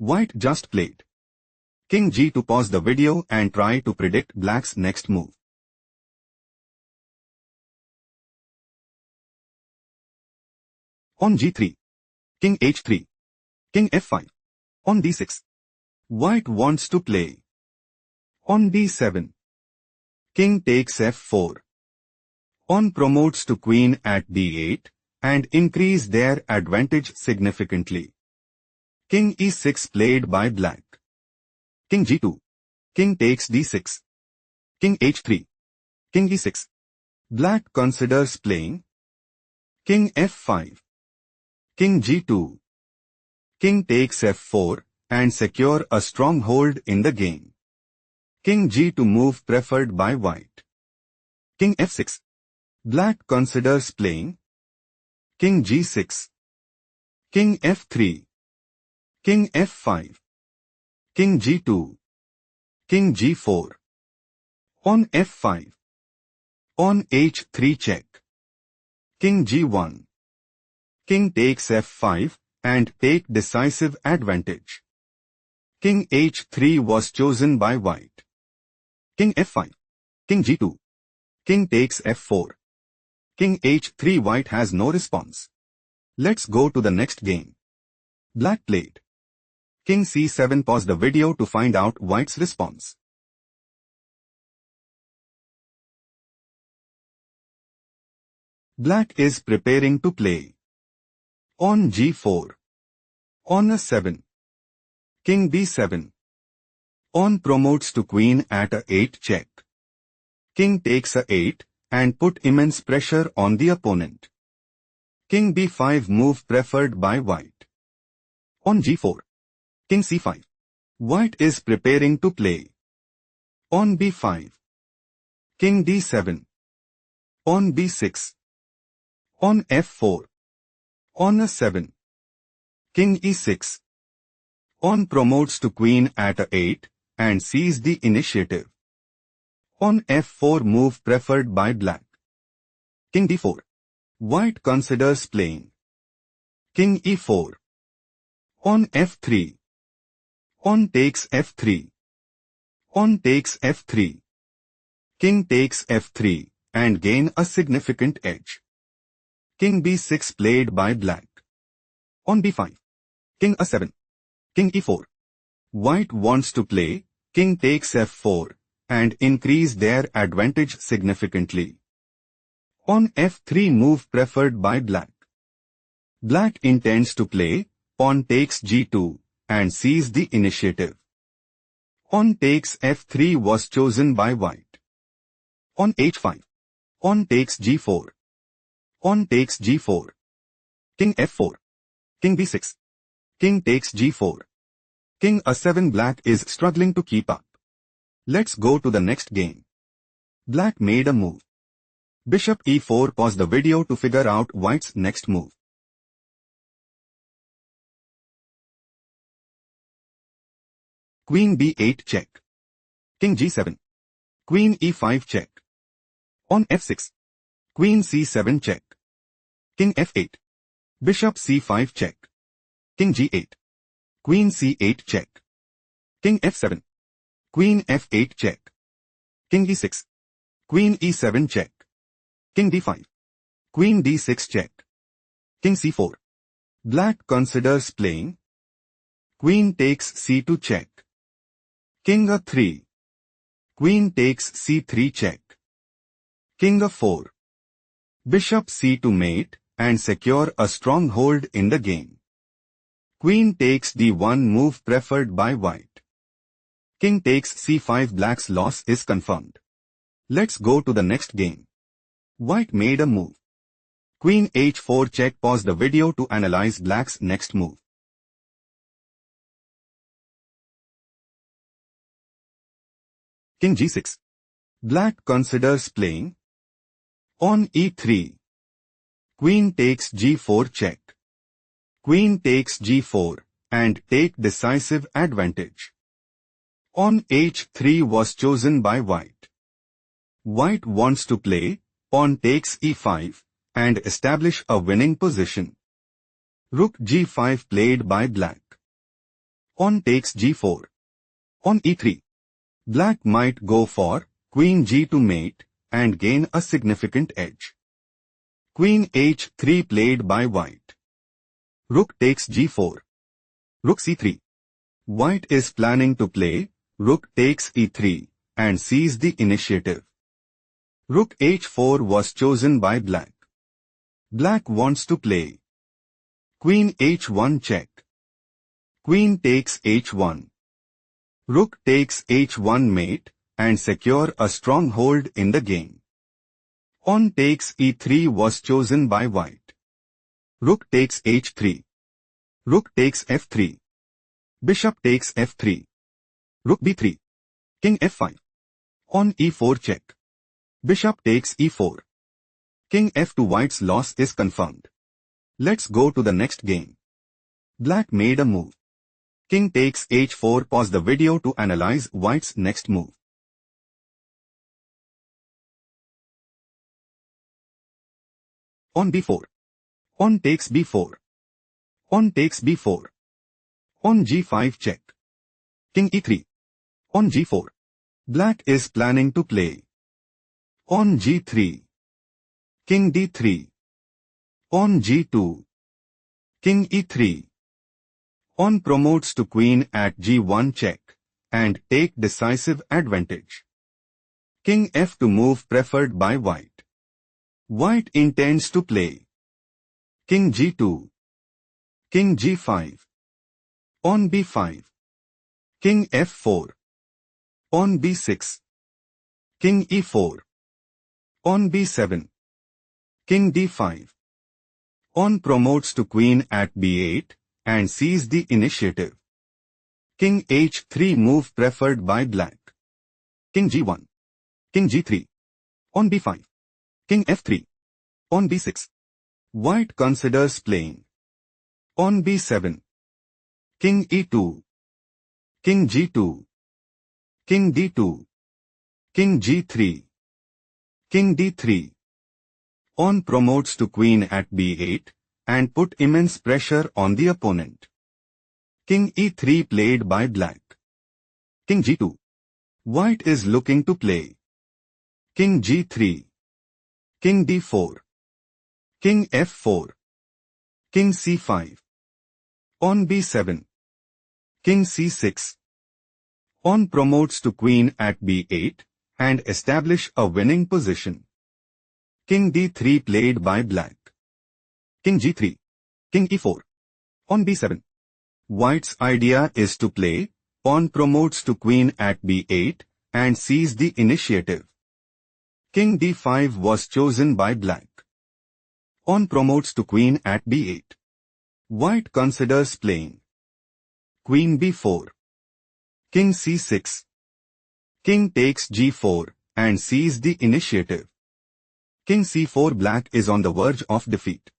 White just played King G2. Pause the video and try to predict Black's next move. On G3. King H3. King F5. On D6. White wants to play. On D7. King takes F4. Pawn promotes to Queen at D8 and increase their advantage significantly. King E6 played by Black. King G2. King takes D6. King H3. King E6. Black considers playing. King F5. King G2. King takes F4 and secure a stronghold in the game. King G2 move preferred by White. King F6. Black considers playing. King G6. King F3. King F5. King G2. King G4. On F5. On H3 check. King G1. King takes F5 and take decisive advantage. King H3 was chosen by White. King F5. King G2. King takes F4. King H3. White has no response. Let's go to the next game. Black played King C7. Pause the video to find out White's response. Black is preparing to play. On G4. On A7. King B7. Pawn promotes to Queen at A8 check. King takes A8 and put immense pressure on the opponent. King B5 move preferred by White. On G4. King C5. White is preparing to play. On B5. King D7. On B6. On F4. On A7. King E6. Pawn promotes to Queen at A8 and seize the initiative. On F4 move preferred by Black. King D4. White considers playing. King E4. On F3. Pawn takes F3. Pawn takes F3. King takes F3 and gain a significant edge. King B6 played by Black. On B5. King A7. King E4. White wants to play King takes F4 and increase their advantage significantly. On F3 move preferred by Black. Black intends to play Pawn takes G2 and seize the initiative. Pawn takes F3 was chosen by White. On H5. Pawn takes G4. Pawn takes G4. King F4. King B6. King takes G4. King A7. Black is struggling to keep up. Let's go to the next game. Black made a move. Bishop E4. Pause the video to figure out White's next move. Queen B8 check. King G7. Queen E5 check. On F6. Queen C7 check. King F8. Bishop C5 check. King G8. Queen C8 check. King F7. Queen F8 check. King E6. Queen E7 check. King D5. Queen D6 check. King C4. Black considers playing. Queen takes C2 check. King A3. Queen takes C3 check. King A4. Bishop C2 mate and secure a stronghold in the game. Queen takes D1 move preferred by White. King takes C5. Black's loss is confirmed. Let's go to the next game. White made a move. Queen H4 check. Pause the video to analyze Black's next move. King G6. Black considers playing. On E3. Queen takes G4 check. Queen takes G4 and take decisive advantage. On H3 was chosen by White. White wants to play Pawn takes E5 and establish a winning position. Rook G5 played by Black. Pawn takes g4. On e3. Black might go for queen g to mate and gain a significant edge. Queen h3 played by white. Rook takes g4. Rook c3. White is planning to play rook takes e3 and seize the initiative. Rook h4 was chosen by black. Black wants to play queen h1 check. Queen takes h1. Rook takes h1 mate and secure a strong hold in the game. Pawn takes e3 was chosen by white. Rook takes h3. Rook takes f3. Bishop takes f3. Rook b3. King f5. On e4 check. Bishop takes e4. King f2. White's loss is confirmed. Let's go to the next game. Black made a move. King takes h4. Pause the video to analyze white's next move. On b4. Pawn takes b4. Pawn takes b4. On g5 check. King e3. On g4. Black is planning to play on g3. King d3. On g2. King e3. Pawn promotes to queen at g1 check and take decisive advantage. King f2 move preferred by white. White intends to play king g2. King g5. Pawn b5. King f4. Pawn b6. King e4. Pawn b7. King d5. Pawn promotes to queen at b8 and seize the initiative. King h3 move preferred by black. King g1. King g3. Pawn b5. King f3. Pawn b6. White considers playing pawn b7. King e2. King g2. King d2. King g3. King d3. Pawn promotes to queen at b8 and put immense pressure on the opponent. King e3 played by black. King g2. White is looking to play king g3. King d4. King f4. King c5. Pawn b7. King c6. Pawn promotes to queen at b8 and establish a winning position. King d3 played by black. King g3. King e4. Pawn b7. White's idea is to play pawn promotes to queen at b8 and seize the initiative. King d5 was chosen by black. Pawn promotes to queen at b8. White considers playing queen b4. King c6. King takes g4 and seize the initiative. King c4. Black is on the verge of defeat.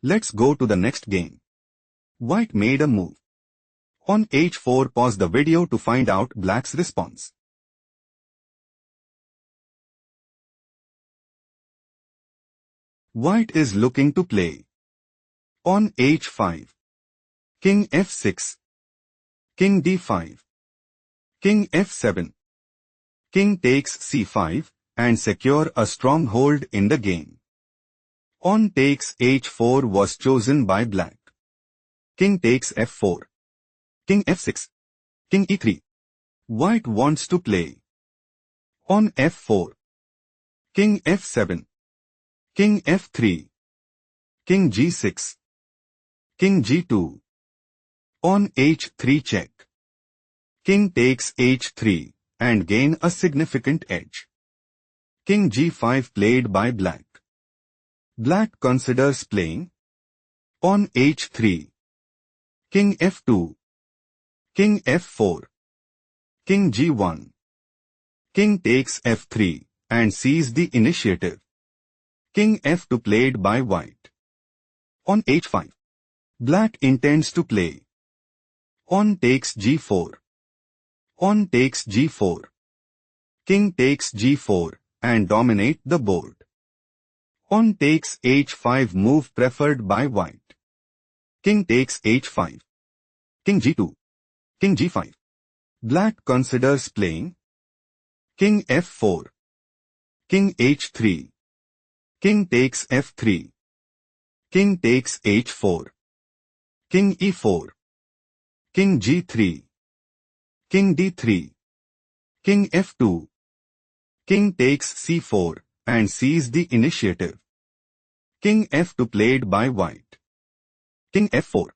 Let's go to the next game. White made a move. On h4. Pause the video to find out black's response. White is looking to play on h5. King f6. King d5. King f7. King takes c5 and secure a strong hold in the game. Pawn takes h4 was chosen by black. King takes f4. King f6. King e3. White wants to play on f4. King f7. King f3. King g6. King g2. Pawn h3 check. King takes h3 and gain a significant edge. King g5 played by black. Black considers playing pawn h3. King f2. King f4. King g1. King takes f3 and seize the initiative. King f2 played by white. On h5. Black intends to play pawn takes g4. Pawn takes g4. King takes g4 and dominate the board. Pawn takes h5 move preferred by white. King takes h5. King g2. King g5. Black considers playing King f4. King h3. King takes f3. King takes h4. King e4. King g3. King d3. King f2. King takes c4 and seizes the initiative. King f2 played by white. King f4.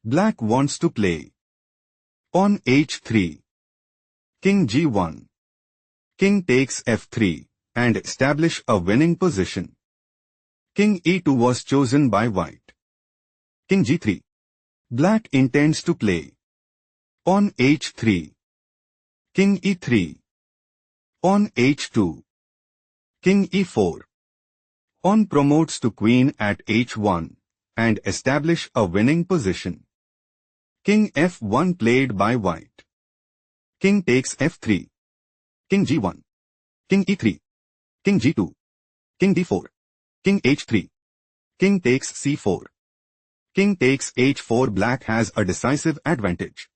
Black wants to play pawn h3. King g1. King takes f3 and establish a winning position. King e2 was chosen by white. King g3. Black intends to play pawn h3. King e3. Pawn h2. King e4. Pawn promotes to queen at h1 and establish a winning position. King f1 played by white. King takes f3. King g1. King e3. King g2. King d4. King h3. King takes c4. King takes h4. Black has a decisive advantage.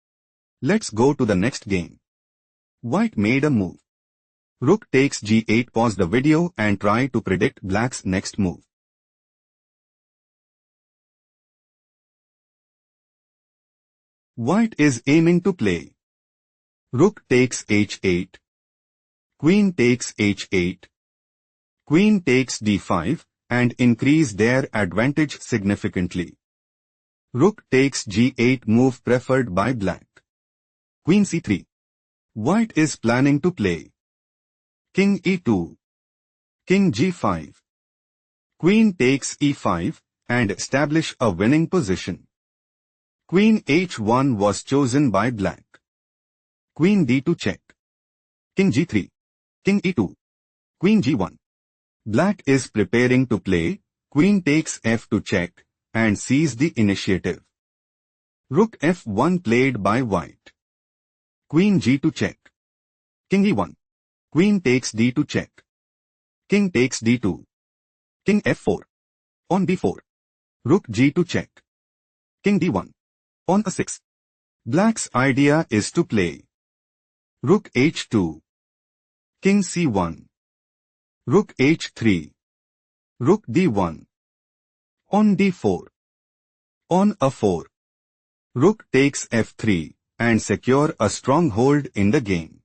Let's go to the next game. White made a move. Rook takes g8. Pause the video and try to predict black's next move. White is aiming to play Rook takes h8. Queen takes h8. Queen takes d5 and increase their advantage significantly. Rook takes g8 move preferred by black. Queen c3. White is planning to play King e2. King g5. Queen takes e5 and establish a winning position. Queen h1 was chosen by black. Queen d2 check. King g3. King e2. Queen g1. Black is preparing to play Queen takes f2 check and seize the initiative. Rook f1 played by white. Queen g2 check. King e1. Queen takes d2 check. King takes d2. King f4. Pawn b4. Rook g2 check. King d1. Pawn a6. Black's idea is to play Rook h2. King c1. Rook h3. Rook d1. Pawn d4. Pawn a4. Rook takes f3 and secure a stronghold in the game.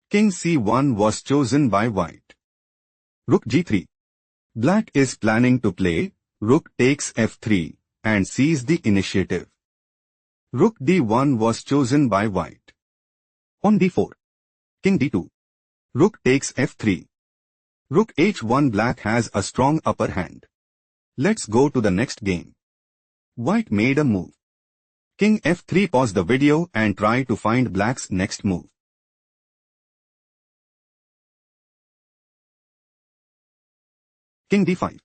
King c1 was chosen by white. Rook g3. Black is planning to play Rook takes f3 and seize the initiative. Rook d1 was chosen by white. Pawn d4. King d2. Rook takes f3. Rook h1. Black has a strong upper hand. Let's go to the next game. White made a move. King f3. Pause the video and try to find black's next move. King d5.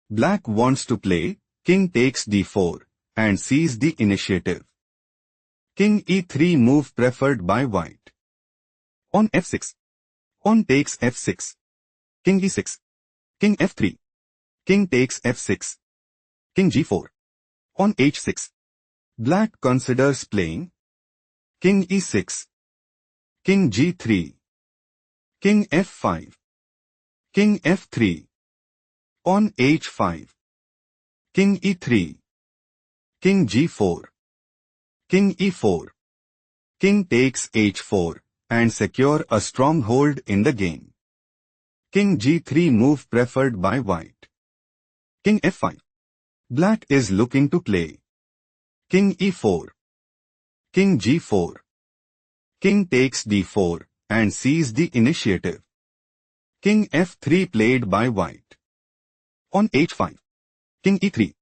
Black wants to play King takes d4 and seize the initiative. King e3 move preferred by white. Pawn f6. Pawn takes f6. King e6. King f3. King takes f6. King g4. Pawn h6. Black considers playing King e6. King g3. King f5. King f3. Pawn h5. King e3. King g4. King e4. King takes h4 and secure a stronghold in the game. King g3 move preferred by white. King f5. Black is looking to play King e4. King g4. King takes d4 and seize the initiative. King f3 played by white. Pawn h5. King e3.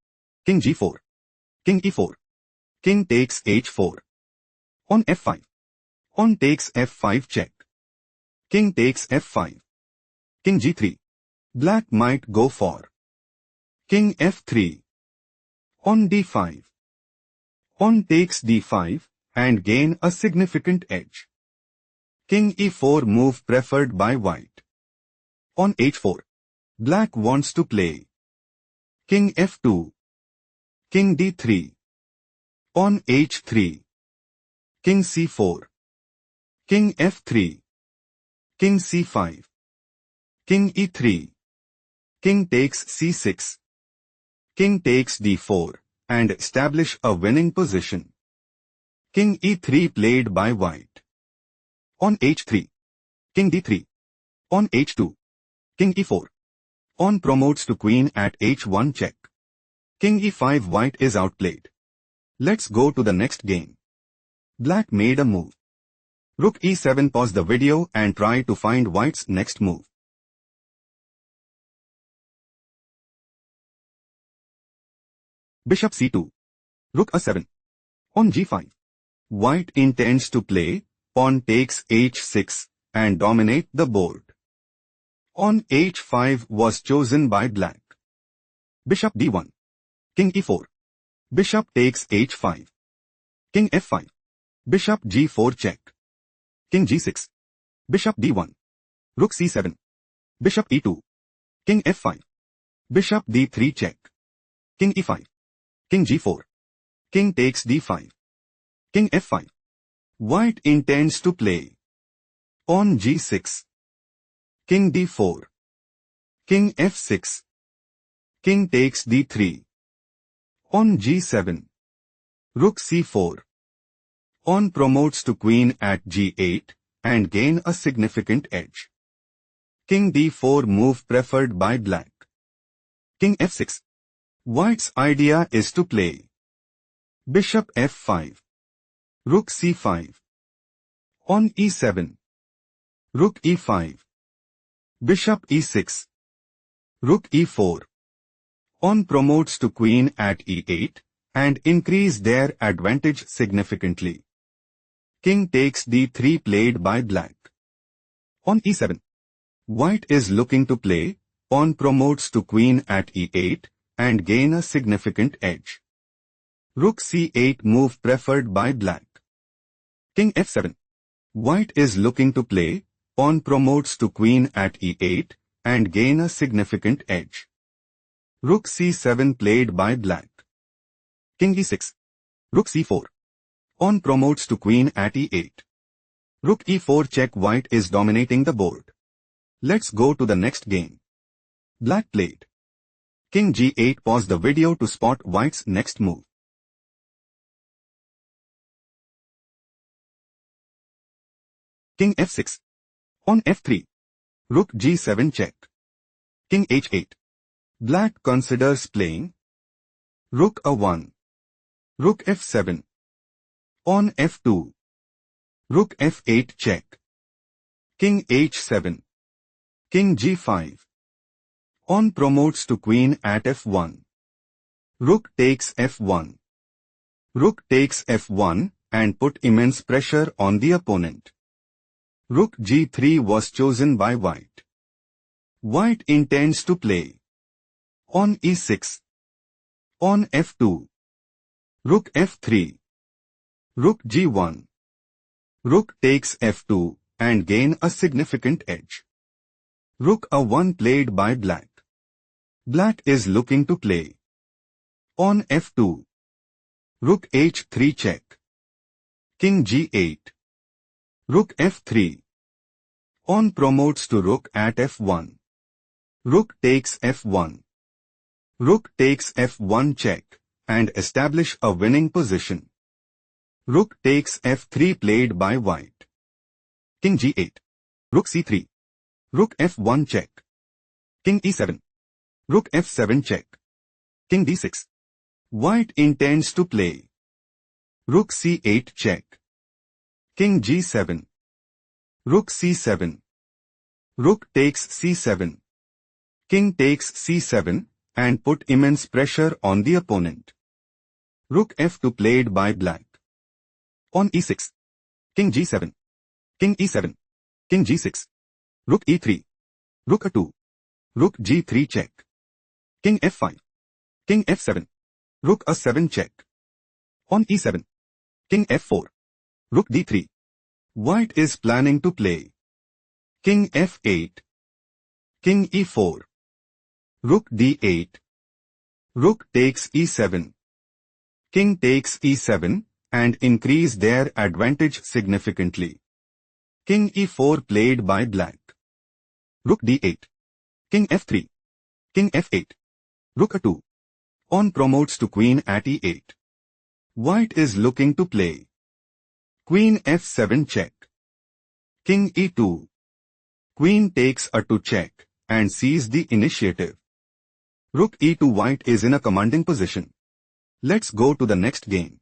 King g4. King e4. King takes h4. Pawn f5. Pawn takes f5 check. King takes f5. King g3. Black might go for King f3. Pawn d5. Pawn takes d5 and gain a significant edge. King e4 move preferred by white. Pawn h4. Black wants to play King f2. King d3. Pawn h3. King c4. King f3. King c5. King e3. King takes c6. King takes d4, and establish a winning position. King e3 played by white. On h3. King d3. On h2. King e4. On promotes to queen at h1 check. King e5 white is outplayed. Let's go to the next game. Black made a move. Rook e7. Pause the video and try to find white's next move. Bishop c2. Rook a7. On g5. White intends to play pawn takes h6 and dominate the board. On h5 was chosen by black. Bishop d1. King e4. Bishop takes h5. King f5. Bishop g4 check. King g6. Bishop d1. Rook c7. Bishop e2. King f5. Bishop d3 check. King e5. King g4. King takes d5. King f5. White intends to play. On g6. King d4. King f6. King takes d3. On g7. Rook c4. On promotes to queen at g8 and gain a significant edge. King d4 move preferred by black. King f6. White's idea is to play. Bishop f5. Rook c5. On e7. Rook e5. Bishop e6. Rook e4. On promotes to queen at e8 and increase their advantage significantly. King takes d3 played by black. On e7. White is looking to play pawn promotes to queen at e8 and gain a significant edge. Rook c8 move preferred by black. King f7. White is looking to play pawn promotes to queen at e8 and gain a significant edge. Rook c7 played by black. King e6. Rook c4. On promotes to queen at e8. Rook e4 check. White is dominating the board. Let's go to the next game. Black played. King g8. Pause the video to spot white's next move. King f6. On f3. Rook g7 check. King h8. Black considers playing. Rook a1. Rook f7. On f2. Rook f8 check. King h7. King g5. On promotes to queen at f1. Rook takes f1. Rook takes f1 and put immense pressure on the opponent. Rook g3 was chosen by white. White intends to play. On e6. On f2. Rook f3. Rook g1. Rook takes f2 and gain a significant edge. Rook a1 played by black. Black is looking to play. On f2. Rook h3 check. King g8. Rook f3. On promotes to rook at f1. Rook takes f1. Rook takes f1 check and establish a winning position. Rook takes f3 played by white. King g8. Rook c3. Rook f1 check. King e7. Rook f7 check. King d6. White intends to play. Rook c8 check. King g7. Rook c7. Rook takes c7. King takes c7 and put immense pressure on the opponent. Rook f2 played by black. On e6. King g7. King e7. King g6. Rook e3. Rook a2. Rook g3 check. King f5. King f7. Rook a7 check. On e7. King f4. Rook d3. White is planning to play. King f8. King e4. Rook d8. Rook takes e7. King takes e7 and increase their advantage significantly. King e4 played by black. Rook d8. King f3. King f8. Rook a2. Pawn promotes to queen at e8. White is looking to play. Queen f7 check. King e2. Queen takes a2 check and sees the initiative. Rook e2. White is in a commanding position. Let's go to the next game.